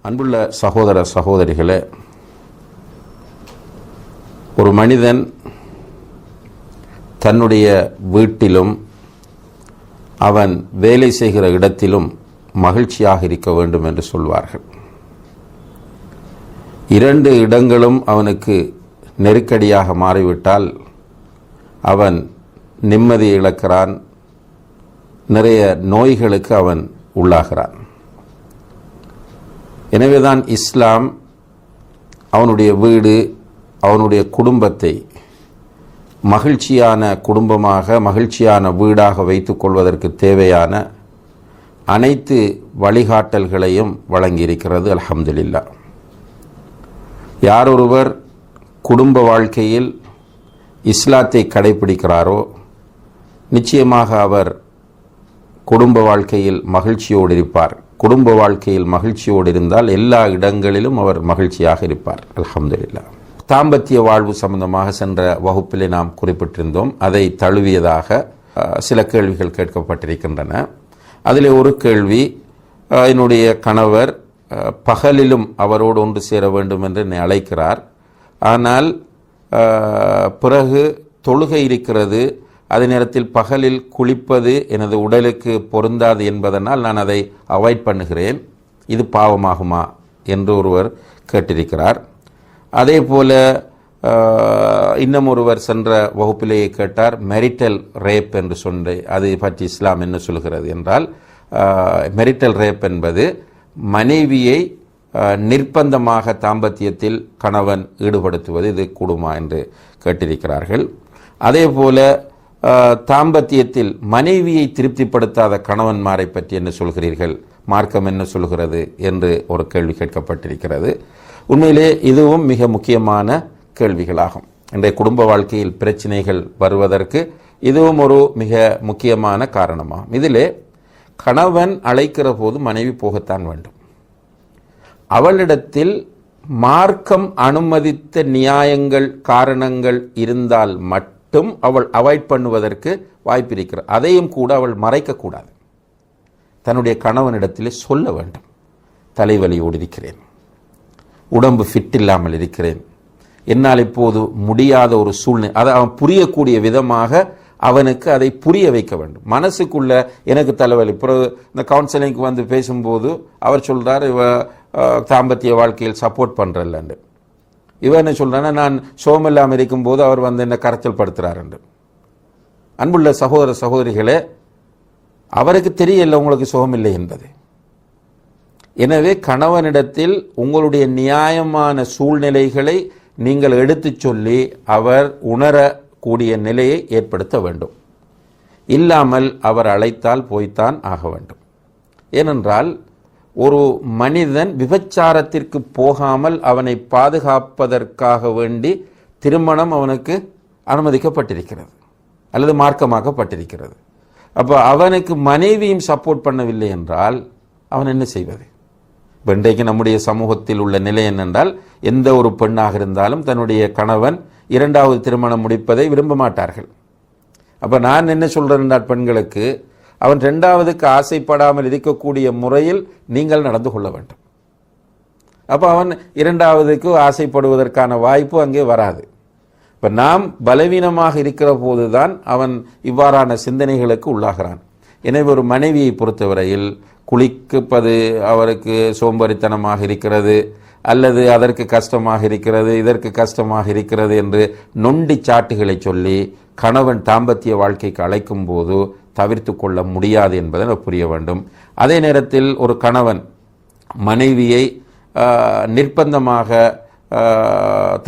அன்புள்ள சகோதர சகோதரிகளே, ஒரு மனிதன் தன்னுடைய வீட்டிலும் அவன் வேலை செய்கிற இடத்திலும் மகிழ்ச்சியாக இருக்க வேண்டும் என்று சொல்வார்கள். இரண்டு இடங்களும் அவனுக்கு நெருக்கடியாக மாறிவிட்டால் அவன் நிம்மதியை இழக்கிறான், நிறைய நோய்களுக்கு அவன் உள்ளாகிறான். எனவேதான் இஸ்லாம் அவனுடைய வீடு, அவனுடைய குடும்பத்தை மகிழ்ச்சியான குடும்பமாக, மகிழ்ச்சியான வீடாக வைத்துக் கொள்வதற்கு தேவையான அனைத்து வழிகாட்டல்களையும் வழங்கியிருக்கிறது. அல்ஹம்துலில்லாஹ். யாரொருவர் குடும்ப வாழ்க்கையில் இஸ்லாத்தை கடைபிடிக்கிறாரோ நிச்சயமாக அவர் குடும்ப வாழ்க்கையில் மகிழ்ச்சியோடு இருப்பார். குடும்ப வாழ்க்கையில் மகிழ்ச்சியோடு இருந்தால் எல்லா இடங்களிலும் அவர் மகிழ்ச்சியாக இருப்பார். அல்ஹம்துலில்லாஹ். தாம்பத்திய வாழ்வு சம்பந்தமாக சென்ற வகுப்பிலே நாம் குறிப்பிட்டிருந்தோம். அதை தழுவியதாக சில கேள்விகள் கேட்கப்பட்டிருக்கின்றன. அதில் ஒரு கேள்வி, என்னுடைய கணவர் பகலிலும் அவரோடு ஒன்று சேர வேண்டும் என்று என்னை அழைக்கிறார், ஆனால் பிறகு தொழுகை இருக்கிறது, அதே நேரத்தில் பகலில் குளிப்பது எனது உடலுக்கு பொருந்தாது என்பதனால் நான் அதை அவாய்ட் பண்ணுகிறேன், இது பாவமாகுமா என்று ஒருவர் கேட்டிருக்கிறார். அதே போல இன்னும் ஒருவர் சென்ற வகுப்பிலேயே கேட்டார், மெரிட்டல் ரேப் என்று சொன்ன அது பற்றி இஸ்லாம் என்ன சொல்கிறது என்றால், மெரிட்டல் ரேப் என்பது மனைவியை நிர்பந்தமாக தாம்பத்தியத்தில் கணவன் ஈடுபடுத்துவது, இது கூடுமா என்று கேட்டிருக்கிறார்கள். அதே போல தாம்பத்தியத்தில் மனைவியை திருப்திப்படுத்தாத கணவன்மாரை பற்றி என்ன சொல்கிறீர்கள், மார்க்கம் என்ன சொல்கிறது என்று ஒரு கேள்வி கேட்கப்பட்டிருக்கிறது. உண்மையிலே இதுவும் மிக முக்கியமான கேள்விகளாகும். இன்றைய குடும்ப வாழ்க்கையில் பிரச்சனைகள் வருவதற்கு இதுவும் ஒரு மிக முக்கியமான காரணமாகும். இதிலே கணவன் அழைக்கிற போது மனைவி போகத்தான் வேண்டும். அவளிடத்தில் மார்க்கம் அனுமதித்த நியாயங்கள், காரணங்கள் இருந்தால் மட்டும் அவள் அவாய்ட் பண்ணுவதற்கு வாய்ப்பிருக்கிறது. அதையும் கூட அவள் மறைக்கக்கூடாது. தன்னுடைய கணவனிடத்திலே சொல்ல வேண்டும், தலைவலியோடு இருக்கிறேன், உடம்பு ஃபிட் இல்லாமல் இருக்கிறேன், என்னால் இப்போது முடியாத ஒரு சூழ்நிலை, அதை அவன் புரியக்கூடிய விதமாக அவனுக்கு அதை புரிய வைக்க வேண்டும். மனசுக்குள்ள எனக்கு தலைவலி, பிறகு இந்த கவுன்சிலிங்க்கு வந்து பேசும்போது அவர் சொல்றார், இவ தாம்பத்திய வாழ்க்கையில் சப்போர்ட் பண்றல்லண்டு. இவன் என்ன சொல்றான்னா, நான் சோமில்லாமல் இருக்கும்போது அவர் வந்து என்ன கரைச்சல் படுத்துறாரு. அன்புள்ள சகோதர சகோதரிகளே, அவருக்கு தெரியல உங்களுக்கு சோமில்லை என்பது. எனவே கணவனிடத்தில் உங்களுடைய நியாயமான சூழ்நிலைகளை நீங்கள் எடுத்துச் சொல்லி அவர் உணரக்கூடிய நிலையை ஏற்படுத்த வேண்டும். இல்லாமல் அவர் அழைத்தால் போய்த்தான் ஆக வேண்டும். ஏனென்றால் ஒரு மனிதன் விபச்சாரத்திற்கு போகாமல் அவனை பாதுகாப்பதற்காக வேண்டி திருமணம் அவனுக்கு அனுமதிக்கப்பட்டிருக்கிறது அல்லது மார்க்கமாக்கப்பட்டிருக்கிறது. அப்போ அவனுக்கு மனைவியும் சப்போர்ட் பண்ணவில்லை என்றால் அவன் என்ன செய்வது? இன்றைக்கு நம்முடைய சமூகத்தில் உள்ள நிலை என்னென்றால், எந்த ஒரு பெண்ணாக இருந்தாலும் தன்னுடைய கணவன் இரண்டாவது திருமணம் முடிப்பதை விரும்ப மாட்டார்கள். அப்போ நான் என்ன சொல்றேன் என்றால், பெண்களுக்கு அவன் இரண்டாவதுக்கு ஆசைப்படாமல் இருக்கக்கூடிய முறையில் நீங்கள் நடந்து கொள்ள வேண்டும். அப்போ அவன் இரண்டாவதுக்கு ஆசைப்படுவதற்கான வாய்ப்பு அங்கே வராது. இப்போ நாம் பலவீனமாக இருக்கிற போதுதான் அவன் இவ்வாறான சிந்தனைகளுக்கு உள்ளாகிறான். எனவே ஒரு மனைவியை பொறுத்தவரையில் குளிப்பது அவருக்கு சோம்பேறித்தனமாக இருக்கிறது, அல்லது அதற்கு கஷ்டமாக இருக்கிறது, இதற்கு கஷ்டமாக இருக்கிறது என்று நொண்டி சாட்டுகளை சொல்லி கணவன் தாம்பத்திய வாழ்க்கைக்கு அழைக்கும் போது தவிர்த்து கொள்ள முடியாது என்பதை புரிய வேண்டும். அதே நேரத்தில் ஒரு கணவன் மனைவியை நிர்பந்தமாக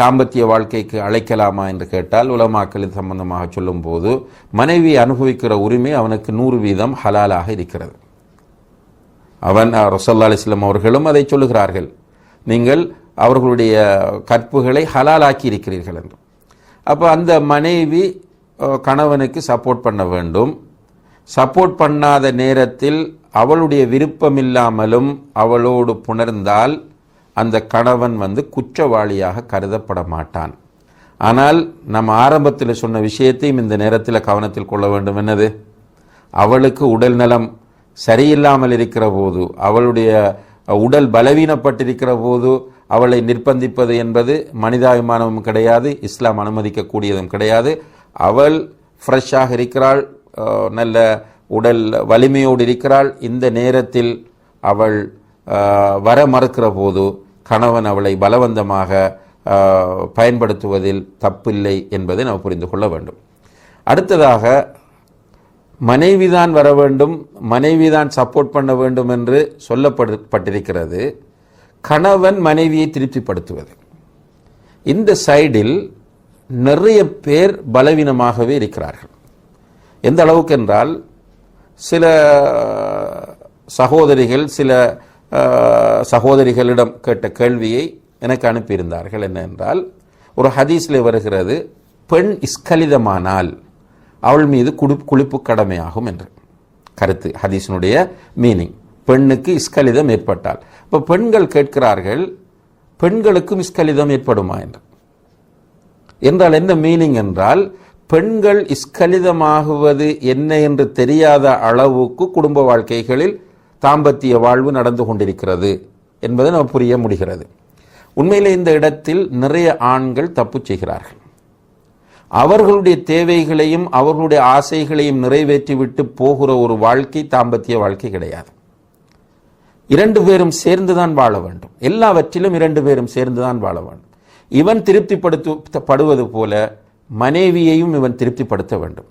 தாம்பத்திய வாழ்க்கைக்கு அழைக்கலாமா என்று கேட்டால், உலமாக்கள் இது சம்பந்தமாக சொல்லும் போது மனைவி அனுபவிக்கிற உரிமை அவனுக்கு 100% ஹலாலாக இருக்கிறது. அவன் ரசூலுல்லாஹி அலைஹி வஸல்லம் அவர்களும் அதை சொல்லுகிறார்கள், நீங்கள் அவர்களுடைய கற்புகளை ஹலாலாக்கி இருக்கிறீர்கள் என்று. அப்போ அந்த மனைவி கணவனுக்கு சப்போர்ட் பண்ண வேண்டும். சப்போர்ட் பண்ணாத நேரத்தில் அவளுடைய விருப்பமில்லாமலும் அவளோடு புணர்ந்தால் அந்த கணவன் வந்து குற்றவாளியாக கருதப்பட மாட்டான். ஆனால் நம்ம ஆரம்பத்தில் சொன்ன விஷயத்தையும் இந்த நேரத்தில் கவனத்தில் கொள்ள வேண்டும். என்னது? அவளுக்கு உடல் நலம் சரியில்லாமல் இருக்கிற போது, அவளுடைய உடல் பலவீனப்பட்டிருக்கிற போது அவளை நிர்பந்திப்பது என்பது மனிதாபிமானமும் கிடையாது, இஸ்லாம் அனுமதிக்கக்கூடியதும் கிடையாது. அவள் ஃப்ரெஷ்ஷாக இருக்கிறாள், நல்ல உடல் வலிமையோடு இருக்கிறாள். இந்த நேரத்தில் அவள் வர மறுக்கிற போது கணவன் அவளை பலவந்தமாக பயன்படுத்துவதில் தப்பில்லை என்பதை நாம் புரிந்து கொள்ள வேண்டும். அடுத்ததாக, மனைவிதான் வர வேண்டும், மனைவிதான் சப்போர்ட் பண்ண வேண்டும் என்று சொல்லப்பட்டிருக்கிறது. கணவன் மனைவியை திருப்திப்படுத்துவது, இந்த சைடில் நிறைய பேர் பலவீனமாகவே இருக்கிறார்கள். எந்த அளவுக்கு என்றால், சில சகோதரிகள் சில சகோதரிகளிடம் கேட்ட கேள்வியை எனக்கு அனுப்பியிருந்தார்கள். என்ன என்றால், ஒரு ஹதீஸில் வருகிறது, பெண் இஸ்கலிதமானால் அவள் மீது குளிப்பு கடமையாகும் என்று கருத்து. ஹதீஸினுடைய மீனிங், பெண்ணுக்கு இஸ்கலிதம் ஏற்பட்டால். இப்போ பெண்கள் கேட்கிறார்கள், பெண்களுக்கும் இஸ்கலிதம் ஏற்படுமா என்று. என்றால் என்ன மீனிங் என்றால், பெண்கள் இஸ்கலிதமாகுவது என்ன என்று தெரியாத அளவுக்கு குடும்ப வாழ்க்கைகளில் தாம்பத்திய வாழ்வு நடந்து கொண்டிருக்கிறது என்பதை நாம் புரிய முடிகிறது. உண்மையிலே இந்த இடத்தில் நிறைய ஆண்கள் தப்பு செய்கிறார்கள். அவர்களுடைய தேவைகளையும் அவர்களுடைய ஆசைகளையும் நிறைவேற்றிவிட்டு போகிற ஒரு வாழ்க்கை தாம்பத்திய வாழ்க்கை கிடையாது. இரண்டு பேரும் சேர்ந்துதான் வாழ வேண்டும். எல்லாவற்றிலும் இரண்டு பேரும் சேர்ந்துதான் வாழ வேண்டும். இவன் திருப்திப்படுத்தப்படுவது போல மனைவியையும் இவன் திருப்திப்படுத்த வேண்டும்.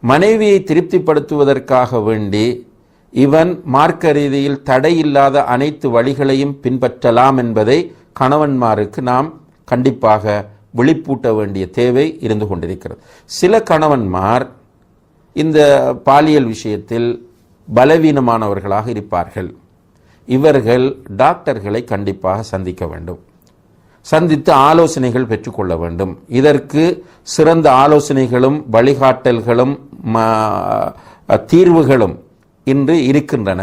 மனைவியை திருப்திப்படுத்துவதற்காக வேண்டி இவன் மார்க்க ரீதியில் தடையில்லாத அனைத்து வழிகளையும் பின்பற்றலாம் என்பதை கணவன்மாருக்கு நாம் கண்டிப்பாக விழிப்பூட்ட வேண்டிய தேவை இருந்து கொண்டிருக்கிறது. சில கணவன்மார் இந்த பாலியல் விஷயத்தில் பலவீனமானவர்களாக இருப்பார்கள். இவர்கள் டாக்டர்களை கண்டிப்பாக சந்திக்க வேண்டும், சந்தித்து ஆலோசனைகள் பெற்றுக்கொள்ள வேண்டும். இதற்கு சிறந்த ஆலோசனைகளும் வழிகாட்டல்களும் தீர்வுகளும் இன்று இருக்கின்றன.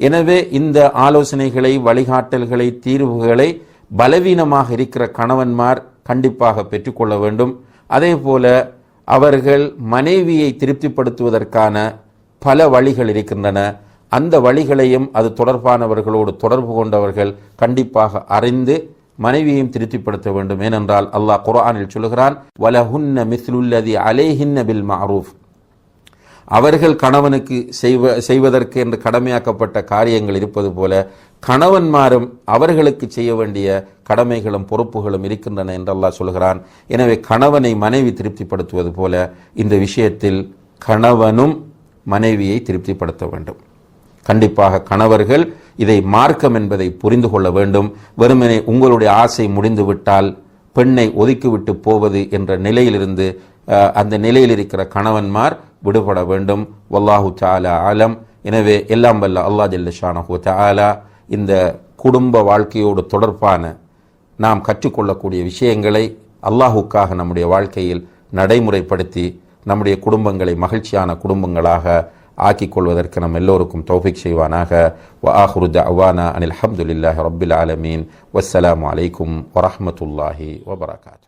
எனவே இந்த ஆலோசனைகளை, வழிகாட்டல்களை, தீர்வுகளை பலவீனமாக இருக்கிற கணவன்மார் கண்டிப்பாக பெற்றுக்கொள்ள வேண்டும். அதே போல அவர்கள் மனைவியை திருப்திப்படுத்துவதற்கான பல வழிகள் இருக்கின்றன. அந்த வழிகளையும் அது தொடர்பானவர்களோடு தொடர்பு கொண்டவர்கள் கண்டிப்பாக அறிந்து மனைவியையும் திருப்திப்படுத்த வேண்டும். ஏனென்றால் அல்லாஹ் குர்ஆனில் சொல்கிறான், வலஹுன்ன மிஸ்லுல்லதி அலைஹின்ன பில் மஅரூஃப். அவர்கள் கணவனுக்கு செய்வதற்கு என்று கடமையாக்கப்பட்ட காரியங்கள் இருப்பது போல கணவன்மாரும் அவர்களுக்கு செய்ய வேண்டிய கடமைகளும் பொறுப்புகளும் இருக்கின்றன என்று அல்லாஹ் சொல்கிறான். எனவே கணவனை மனைவி திருப்திப்படுத்துவது போல இந்த விஷயத்தில் கணவனும் மனைவியை திருப்திப்படுத்த வேண்டும். கண்டிப்பாக கணவர்கள் இதை மார்க்கம் என்பதை புரிந்து கொள்ள வேண்டும். வெறுமனே உங்களுடைய ஆசை முடிந்துவிட்டால் பெண்ணை ஒதுக்கிவிட்டு போவது என்ற நிலையிலிருந்து அந்த நிலையில் இருக்கிற கணவன்மார் விடுபட வேண்டும். வல்லாஹு தஆலா ஆலம். எனவே எல்லாம் வல்ல அல்லாஹ் ஜல்ல ஷானஹு வ தஆலா இந்த குடும்ப வாழ்க்கையோடு தொடர்பான நாம் கற்றுக்கொள்ளக்கூடிய விஷயங்களை அல்லாஹுக்காக நம்முடைய வாழ்க்கையில் நடைமுறைப்படுத்தி நம்முடைய குடும்பங்களை மகிழ்ச்சியான குடும்பங்களாக ஆக்கிக் கொள்வதற்கு நம் எல்லோருக்கும் தௌஃபீக் செய்வானாக. வ ஆஹிரு தஅவானா அனில் ஹம்துலில்லாஹி ரப்பில் ஆலமீன். வஸ்ஸலாமு அலைக்கும் வரஹ்மத்துல்லாஹி வபரகாத்துஹு.